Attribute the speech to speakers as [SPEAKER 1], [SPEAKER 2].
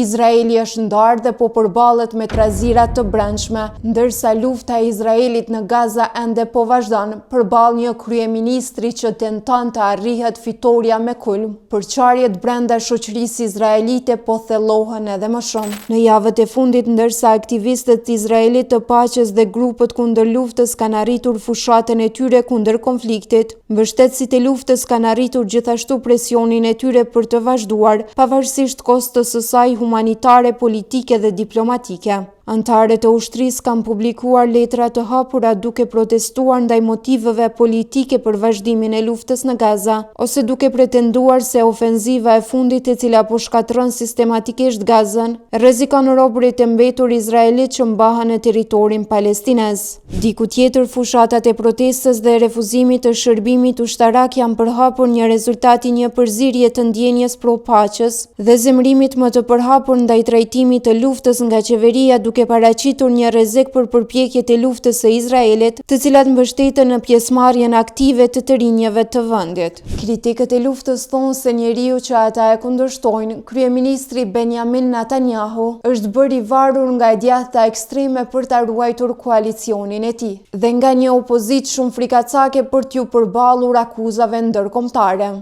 [SPEAKER 1] Izraeli është ndarë dhe po përballet me trazira të brendshme, ndërsa lufta e Izraelit në Gaza ende po vazhdon përballë një kryeministri që tenton të arrihet fitoria me kulm. Përçarjet brenda shoqërisë izraelite po thellohen edhe më shumë. Në javët e fundit, ndërsa aktivistët e Izraelit të paqes dhe grupet kundër luftës kanë arritur fushatën e tyre kundër konfliktit, mbështetësit e luftës kanë arritur gjithashtu presionin e tyre për të vazhduar, pavarësisht kostës së saj humanitare, politike dhe diplomatike. Antarët e ushtrisë kanë publikuar letra të hapura duke protestuar ndaj motiveve politike për vazhdimin e luftës në Gaza, ose duke pretenduar se ofenziva e fundit e cila po shkatërron sistematikisht Gazën, rrezikon robërit e mbetur izraelit që mbahen në territorin palestinez. Diku tjetër, fushatat e protestës dhe refuzimit të shërbimit ushtarak janë përhapur një rezultat i një përzierje të ndjenjes pro paqes dhe zemrimit më të përhapur ndaj trajtimit të luftës nga qeveria duke paraqitur një rrezik për përpjekjet e luftës së Izraelit, të cilat mbështeten në pjesëmarrjen aktive të rinjeve të vendit. Kritikët e luftës thonë se njeriu që ata e kundërshtojnë, kryeministri Benjamin Netanyahu, është bërë i varur nga e djathta ekstreme për ta ruajtur koalicionin e tij dhe nga një opozitë shumë frikacake për t'ju përballur akuzave ndërkombëtare.